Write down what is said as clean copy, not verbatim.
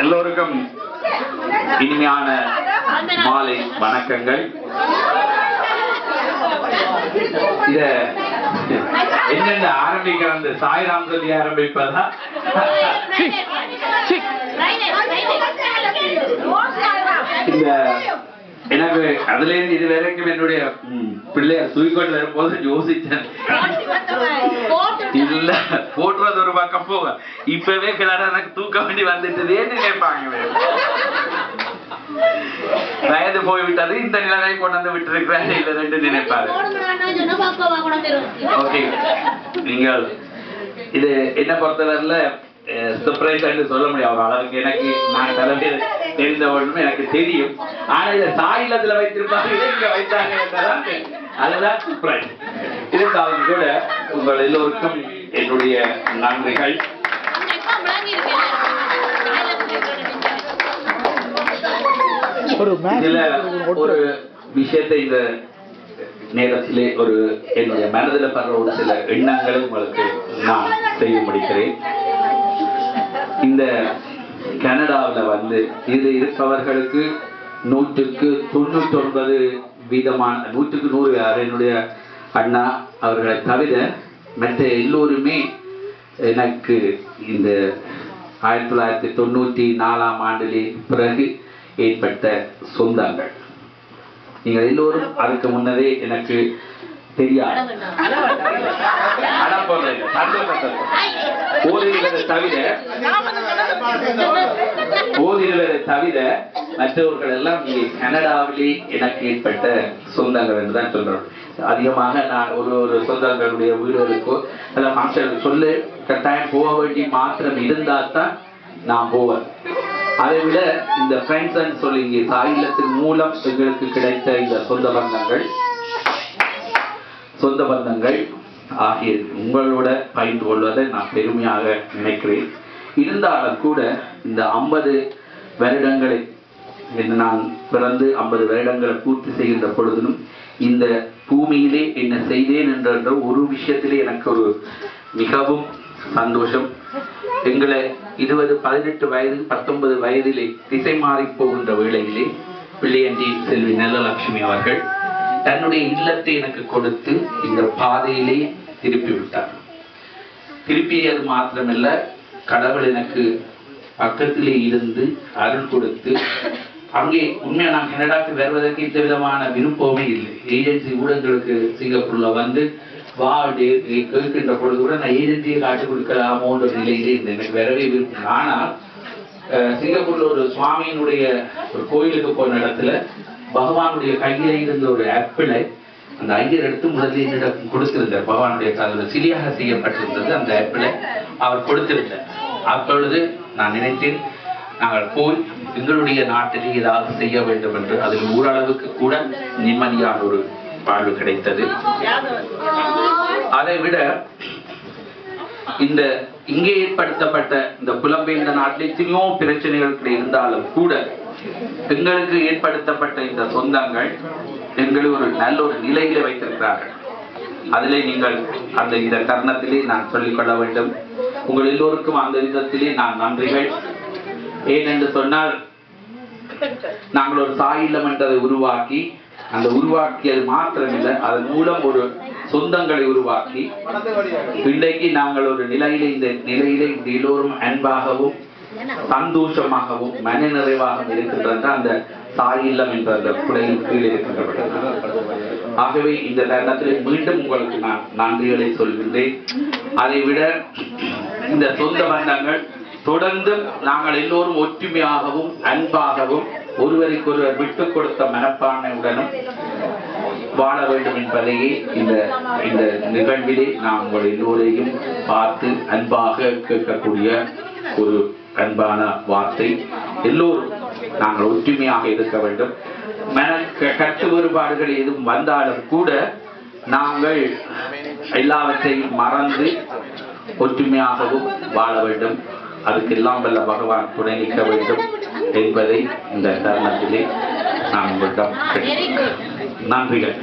எல்லோருக்கும் இனிமையான மாலை வணக்கங்கள். இத என்னென்ன ஆரம்பிக்கிறது? சாய்ராம் சொல்லி ஆரம்பிப்பதா? இந்த எனக்கு அதுல இருந்து இது வரைக்கும் என்னுடைய பிள்ளையார் தூக்கிக்கொண்டு வரும்போது யோசிச்சேன், இல்ல போட்டுறது ஒரு பக்கம் போக இப்பவே கிளாட எனக்கு தூக்க வேண்டி வந்துட்டதேன்னு நினைப்பாங்க. வயது போய்விட்டது, இந்த நிலைமை கொண்டு வந்து விட்டு இல்ல ரெண்டு நினைப்பாரு. ஓகே, நீங்கள் இது என்ன பொறுத்தவரையில சர்ப்ரைஸ் சொல்ல முடியாது அளவுக்கு. எனக்கு நான் தலைமை தெரிந்த ஒன்றும் எனக்கு தெரியும். ஆனா இதை சாயிலத்துல வைத்திருப்பாங்க, இங்க வைத்தாங்க என்றதான் அதுதான் சர்ப்ரைஸ். இருந்தாலும் கூட உங்கள் எல்லோருக்கும் என்னுடைய நன்றிகள். இதுல ஒரு விஷயத்தை இந்த நேரத்திலே ஒரு என்னுடைய மனதில் படுற ஒரு சில எண்ணங்களை உங்களுக்கு நான் செய்ய முடிக்கிறேன். இந்த கனடாவில் வந்து இது இருப்பவர்களுக்கு 199% 100% என்னுடைய அண்ணா அவர்களை தவிர மற்ற எல்லோருமே எனக்கு இந்த 1994ஆம் ஆண்டிலே பிறகு ஏற்பட்ட சொந்தங்கள். நீங்கள் எல்லோரும் அதுக்கு முன்னரே எனக்கு தெரியாது. ஓரிருவரை தவிர மற்றவர்கள் எல்லாம் இங்கே கனடாவிலே எனக்கு ஏற்பட்ட சொந்தங்கள் என்றுதான் சொல்றோம். அதிகமாக நான் ஒரு சொந்தங்களுடைய வீடுகளுக்கோ எல்லாம் ஃபங்க்ஷனுக்கு சொல்ல கட்டாயம் போக வேண்டி மாத்திரம் இருந்தால் தான் நான் போவேன். அதை விட இந்த ஃப்ரெண்ட்ஸ் சொல்லி இங்கே சாயிலத்தின் மூலம் எங்களுக்கு கிடைத்த இந்த சொந்த பந்தங்கள் ஆகிய உங்களோட பகிர்ந்து கொள்வதை நான் பெருமையாக நினைக்கிறேன். இருந்தாலும் கூட இந்த 50 வருடங்களை நான் பிறந்து 50 வருடங்களை பூர்த்தி செய்கின்ற பொழுதிலும் இந்த பூமியிலே என்ன செய்தேன் என்ற ஒரு விஷயத்திலே எனக்கு ஒரு மிகவும் சந்தோஷம். எங்களை 20, 18 வயது 19 வயதிலே திசை மாறி போகின்ற வேளையிலே பிள்ளையண்டி செல்வி நல்லலட்சுமி அவர்கள் தன்னுடைய இல்லத்தை எனக்கு கொடுத்து இந்த பாதையிலே திருப்பி விட்டார். திருப்பியது மாத்திரமல்ல, கடவுள் எனக்கு பக்கத்திலே இருந்து அருள் கொடுத்து அங்கே உண்மையா நான் கனடாக்கு வருவதற்கு இந்த விதமான விருப்பமே இல்லை. ஏஜென்சி ஊடகங்களுக்கு சிங்கப்பூர்ல வந்து கேட்கின்ற பொழுது கூட நான் ஏஜென்சியை காட்டி கொடுக்கலாமோன்ற நிலையிலே இருந்தேன். எனக்கு வரவே விருப்பம். ஆனால் சிங்கப்பூர்ல ஒரு சுவாமியினுடைய ஒரு கோயிலுக்கு போன இடத்துல பகவானுடைய கையில இருந்த ஒரு ஆப்பிளை அந்த ஐயர் எடுத்து முதலில் என்னிடம் கொடுத்திருந்தார். பகவானுடைய அதோட சிலியாக செய்யப்பட்டிருந்தது. அந்த ஆப்பிளை அவர் கொடுத்திருந்தார். அப்பொழுது நான் நினைத்தேன், நாங்கள் போய் எங்களுடைய நாட்டிலே ஏதாவது செய்ய வேண்டும் என்று. அதில் ஓரளவுக்கு கூட நிம்மதியான ஒரு வாழ்வு கிடைத்தது. அதை விட இந்த இங்கே ஏற்படுத்தப்பட்ட இந்த புலம்பெயர்ந்த நாட்டில் எத்தனையோ பிரச்சனைகள் இருந்தாலும் கூட எங்களுக்கு ஏற்படுத்தப்பட்ட இந்த சொந்தங்கள் எங்களை ஒரு நல்ல ஒரு நிலையில வைத்திருக்கிறார்கள். அதிலே நீங்கள் இந்த தருணத்திலே நான் சொல்லிக்கொள்ள வேண்டும். உங்கள் எல்லோருக்கும் அந்த விதத்திலே நான் நன்றிகள். ஏனென்று சொன்னால், நாங்கள் ஒரு சாயில்லம் என்றதை உருவாக்கியது மாத்திரமில்லை, அதன் மூலம் ஒரு சொந்தங்களை உருவாக்கி இன்றைக்கு நாங்கள் ஒரு நிலையிலே இந்த எல்லோரும் அன்பாகவும் சந்தோஷமாகவும் மன நிறைவாகவும் இருக்கின்ற அந்த சாயில்லம் என்ற அந்த குலையின் கீழ் இருக்கின்றன. ஆகவே இந்த தருணத்திலே மீண்டும் உங்களுக்கு நான் நன்றிகளை சொல்கின்றேன். அதை விட இந்த சொந்த பந்தங்கள் தொடர்ந்து நாங்கள் எல்லோரும் ஒற்றுமையாகவும் அன்பாகவும் ஒருவருக்கொருவர் விட்டுக் கொடுத்த மனப்பான்மையுடனும் வாழ வேண்டும் என்பதையே இந்த நிகழ்விலே நான் உங்கள் எல்லோரையும் பார்த்து அன்பாக கேட்கக்கூடிய ஒரு அன்பான வார்த்தை. எல்லோரும் நாங்கள் ஒற்றுமையாக இருக்க வேண்டும். கட்டு வேறுபாடுகள் எதுவும் வந்தாலும் கூட நாங்கள் எல்லாவற்றையும் மறந்து ஒற்றுமையாகவும் வாழ வேண்டும். அதுக்கெல்லாம் வல்ல பகவான் துணை நிற்க வேண்டும் என்பதை இந்த தருணத்திலே நான் உங்களிடம் நன்றிகள்.